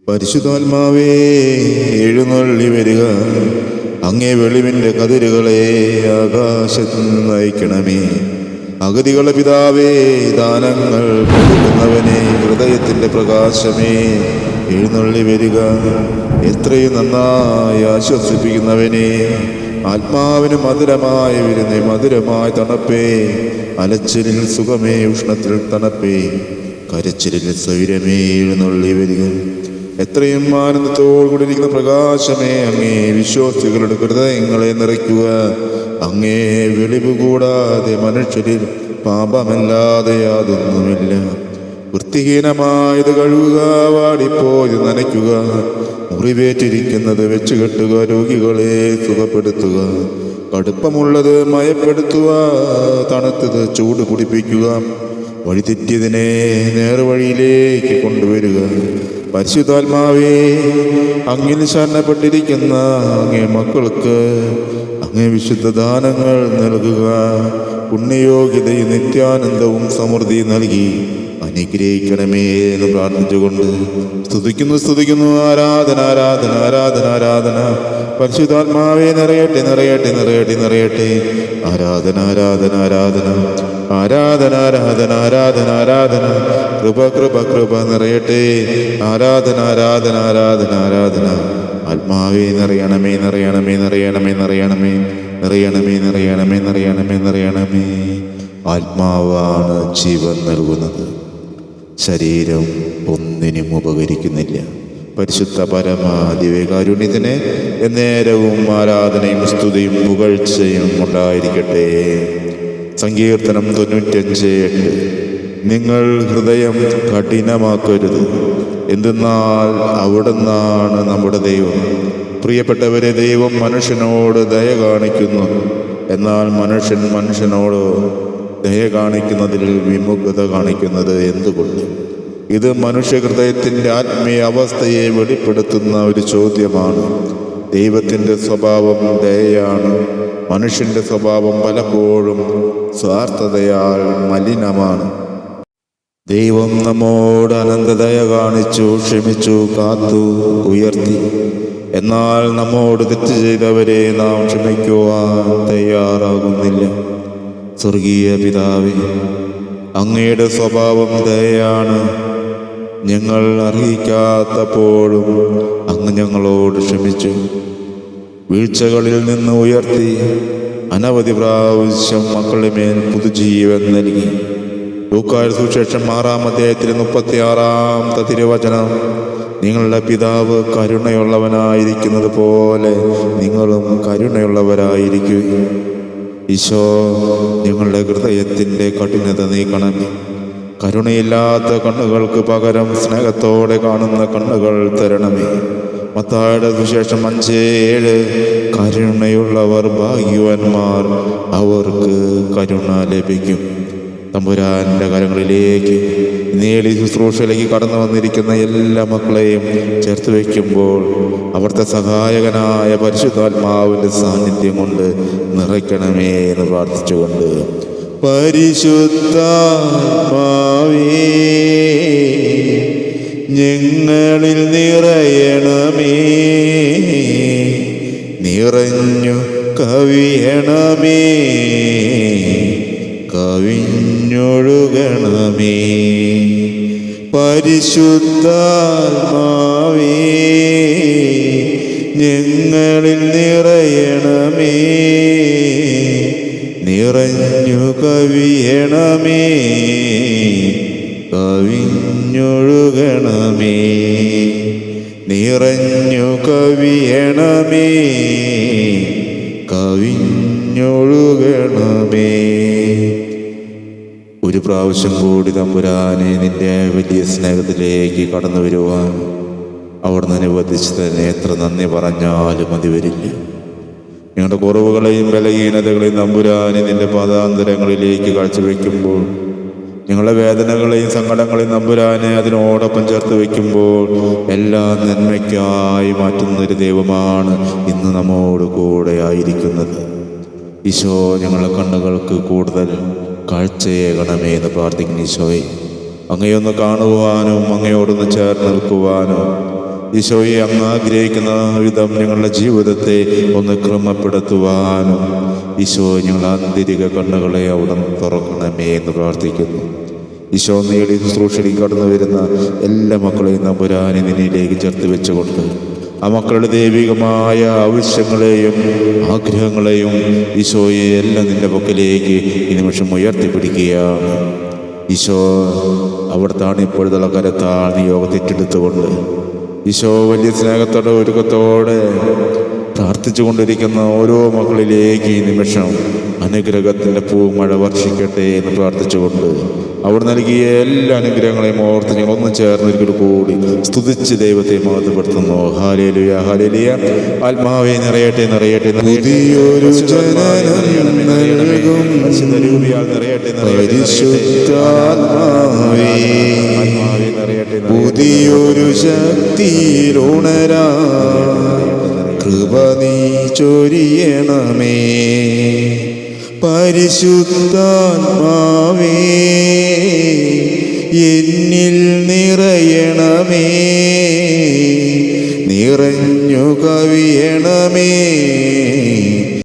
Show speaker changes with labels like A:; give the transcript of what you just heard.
A: പരിശുദ്ധാത്മാവേ, എഴുന്നള്ളി വരിക. അങ്ങേ വെളിവിൻ്റെ കതിരുകളെ ആകാശത്ത് നയിക്കണമേ. അഗതികളുടെ പിതാവേ, ദാനങ്ങൾ കൊടുക്കുന്നവനെ, ഹൃദയത്തിൻ്റെ പ്രകാശമേ, എഴുന്നള്ളി വരിക. എത്രയും നന്നായി ആശ്വസിപ്പിക്കുന്നവനെ, ആത്മാവിന് മധുരമായ വിരുന്നേ, മധുരമായ തണുപ്പേ, അലച്ചിലിൽ സുഖമേ, ഉഷ്ണത്തിൽ തണുപ്പേ, കരച്ചിലിൽ സ്വൈരമേ, എഴുന്നള്ളി വരിക. എത്രയും ആനന്ദത്തോടുകൂടി ഇരിക്കുന്ന പ്രകാശമേ, അങ്ങേ വിശ്വാസികളുടെ ഹൃദയങ്ങളെ നിറയ്ക്കുക. അങ്ങേ വെളിവ് കൂടാതെ മനുഷ്യരിൽ പാപമല്ലാതെ യാതൊന്നുമില്ല. വൃത്തിഹീനമായത് കഴുകുക, വാടിപ്പോയത് നനയ്ക്കുക, മുറിവേറ്റിരിക്കുന്നത് വെച്ച് കെട്ടുക, രോഗികളെ സുഖപ്പെടുത്തുക, കടുപ്പമുള്ളത് മയപ്പെടുത്തുക, തണുത്തത് ചൂട് കുടിപ്പിക്കുക, വഴിതെറ്റിയതിനെ നേർവഴിയിലേക്ക് കൊണ്ടുവരിക. പരിശുദ്ധാത്മാവേ, അങ്ങിൽ ശരണപ്പെട്ടിരിക്കുന്ന അങ്ങേ മക്കൾക്ക് അങ്ങേ വിശുദ്ധ ദാനങ്ങൾ നൽകുക. പുണ്യയോഗ്യതയും നിത്യാനന്ദവും സമൃദ്ധി നൽകി അനുഗ്രഹിക്കണമേ എന്ന് പ്രാർത്ഥിച്ചുകൊണ്ട് സ്തുതിക്കുന്നു. ആരാധന ആരാധന ആരാധന ആരാധന. പരിശുദ്ധാത്മാവേ, നിറയട്ടെ നിറയട്ടെ നിറയട്ടെ നിറയട്ടെ. ആരാധന ആരാധന ആരാധന ആരാധന ആരാധന ആരാധന ആരാധന. കൃപ കൃപ കൃപ നിറയട്ടെ. ആരാധന ആരാധന ആരാധന ആരാധന. ആത്മാവേ, നിറയണമേ നിറയണമേ നിറയണമേ നിറയണമേ നിറയണമേ നിറയണമേ നിറയണമേ നിറയണമേ. ആത്മാവാണ് ജീവൻ നൽകുന്നത്, ശരീരം ഒന്നിനും ഉപകരിക്കുന്നില്ല. പരിശുദ്ധ പരമാദിവ്യകാരുണ്യത്തിന് എന്നേരവും ആരാധനയും സ്തുതിയും പുകഴ്ചയും ഉണ്ടായിരിക്കട്ടെ. സങ്കീർത്തനം 95:8. നിങ്ങൾ ഹൃദയം കഠിനമാക്കരുത്, എന്തെന്നാൽ അവിടുന്നാണ് നമ്മുടെ ദൈവം. പ്രിയപ്പെട്ടവരെ, ദൈവം മനുഷ്യനോട് ദയ കാണിക്കുന്നു, എന്നാൽ മനുഷ്യൻ മനുഷ്യനോട് ദയ കാണിക്കുന്നതിൽ വിമുഖത കാണിക്കുന്നത് എന്തുകൊണ്ട്? ഇത് മനുഷ്യഹൃദയത്തിൻ്റെ ആത്മീയ അവസ്ഥയെ വെളിപ്പെടുത്തുന്ന ഒരു ചോദ്യമാണ്. ദൈവത്തിൻ്റെ സ്വഭാവം ദയയാണ്. മനുഷ്യൻ്റെ സ്വഭാവം പലപ്പോഴും സ്വാർത്ഥതയാൽ മലിനമാണ്. ദൈവം നമ്മോട് അനന്തദയ കാണിച്ചു, ക്ഷമിച്ചു, കാത്തു, ഉയർത്തി. എന്നാൽ നമ്മോട് തെറ്റ് ചെയ്തവരെ നാം ക്ഷമിക്കുവാൻ തയ്യാറാകുന്നില്ല. സ്വർഗീയ പിതാവേ, അങ്ങയുടെ സ്വഭാവം ദയയാണ്. ഞങ്ങൾ അറിയിക്കാത്തപ്പോഴും അങ്ങ് ഞങ്ങളോട് ക്ഷമിച്ചു, വീഴ്ചകളിൽ നിന്ന് ഉയർത്തി, അനവധി പ്രാവശ്യം മക്കളുടെ മേൽ പുതുജീവൻ നൽകി. ലൂക്കായുടെ സുവിശേഷം 6-36 തിരുവചനം. നിങ്ങളുടെ പിതാവ് കരുണയുള്ളവനായിരിക്കുന്നത് പോലെ നിങ്ങളും കരുണയുള്ളവരായിരിക്കുകയും. ഈശോ, ഞങ്ങളുടെ ഹൃദയത്തിൻ്റെ കഠിനത നീക്കണമേ. കരുണയില്ലാത്ത കണ്ണുകൾക്ക് പകരം സ്നേഹത്തോടെ കാണുന്ന കണ്ണുകൾ തരണമേ. മത്തായിയുടെ സുവിശേഷം 5:7. കരുണയുള്ളവർ ഭാഗ്യവാന്മാർ, അവർക്ക് കരുണ ലഭിക്കും. തമ്പുരാൻ്റെ കരങ്ങളിലേക്ക് നേടി ശുശ്രൂഷയിലേക്ക് കടന്നു വന്നിരിക്കുന്ന എല്ലാ മക്കളെയും ചേർത്ത് വയ്ക്കുമ്പോൾ അവിടുത്തെ സഹായകനായ പരിശുദ്ധാത്മാവിൻ്റെ സാന്നിധ്യം കൊണ്ട് നിറയ്ക്കണമേ എന്ന് പ്രാർത്ഥിച്ചുകൊണ്ട്, പരിശുദ്ധാത്മാവേ, ഞങ്ങളിൽ നിറയണമേ, നിറഞ്ഞു കവിയണമേ, കവിഞ്ഞൊഴുകണമേ. പരിശുദ്ധാത്മാവേ, ഞങ്ങളിൽ നിറയണമേ, നിറഞ്ഞു കവിയണമേ, കവിഞ്ഞൊഴുകണമേ, നിറഞ്ഞു കവിയണമേ, കവിഞ്ഞൊഴുകണമേ. ഒരു പ്രാവശ്യം കൂടി തമ്പുരാനെ നിന്റെ വലിയ സ്നേഹത്തിലേക്ക് കടന്നു വരുവാൻ അവിടുന്ന് അനുവദിച്ച് തന്നെ എത്ര നന്ദി പറഞ്ഞാലും മതി വരില്ല. ഞങ്ങളുടെ കുറവുകളെയും ബലഹീനതകളെയും തമ്പുരാനെ നിന്റെ പാദാന്തരങ്ങളിലേക്ക് കാഴ്ചവെക്കുമ്പോൾ, ഞങ്ങളുടെ വേദനകളെയും സങ്കടങ്ങളെയും തമ്പുരാനെ അതിനോടൊപ്പം ചേർത്ത് വയ്ക്കുമ്പോൾ, എല്ലാ നന്മയ്ക്കായി മാറ്റുന്നൊരു ദൈവമാണ് ഇന്ന് നമ്മോട് കൂടെ ആയിരിക്കുന്നത്. ഈശോ, ഞങ്ങളുടെ കണ്ണുകൾക്ക് കൂടുതൽ കാഴ്ചയേകണമേ എന്ന് പ്രാർത്ഥിക്കുന്നു. ഈശോയെ, അങ്ങയൊന്ന് കാണുവാനും അങ്ങയോടൊന്ന് ചേർന്ന് നിൽക്കുവാനും ഈശോയെ അങ്ങ് ആഗ്രഹിക്കുന്ന വിധം ഞങ്ങളുടെ ജീവിതത്തെ ഒന്ന് ക്രമപ്പെടുത്തുവാനും ഈശോ ഞങ്ങളുടെ ആന്തരിക കണ്ണുകളെ അവിടെ തുറക്കണമേ എന്ന് പ്രാർത്ഥിക്കുന്നു. ഈശോ നേടി ശുശ്രൂഷയിൽ കടന്നു വരുന്ന എല്ലാ മക്കളെയും തമ്പുരാനെ നിന്നിലേക്ക് ചേർത്ത് വെച്ചുകൊണ്ട് ആ മക്കളുടെ ദൈവികമായ ആവശ്യങ്ങളെയും ആഗ്രഹങ്ങളെയും ഈശോയെ എല്ലാം നിന്റെ പക്കലേക്ക് ഈ നിമിഷം ഉയർത്തിപ്പിടിക്കുക. ഈശോ അവിടുത്താണ് ഇപ്പോഴത്തുള്ള കരത്താൽ നീ യോഗത്തെറ്റെടുത്തുകൊണ്ട് ഈശോ വലിയ സ്നേഹത്തോടെ ഒരുക്കത്തോടെ പ്രാർത്ഥിച്ചു കൊണ്ടിരിക്കുന്ന ഓരോ മക്കളിലേക്ക് ഈ നിമിഷം അനുഗ്രഹത്തിൻ്റെ പൂമഴ വർഷിക്കട്ടെ എന്ന് പ്രാർത്ഥിച്ചുകൊണ്ട് അവിടെ നൽകിയ എല്ലാ അനുഗ്രഹങ്ങളെയും ഓർത്ത് ഞങ്ങൾ ഒന്ന് ചേർന്ന് ഒരിക്കൽ കൂടി സ്തുതിച്ച് ദൈവത്തെ മഹത്വപ്പെടുത്തുന്നു. Hallelujah hallelujah. ആത്മാവേ നിറയട്ടെ നിറയട്ടെ
B: പുതിയൊരു ജനനം നൽകും പരിശുദ്ധാത്മാവേ, പുതിയൊരു ശക്തിയിലുണരാ കൃപ നീ ചൊരിയണമേ. പരിശുദ്ധാത്മാവേ എന്നിൽ നിറയണമേ, നിറഞ്ഞു കവിയണമേ.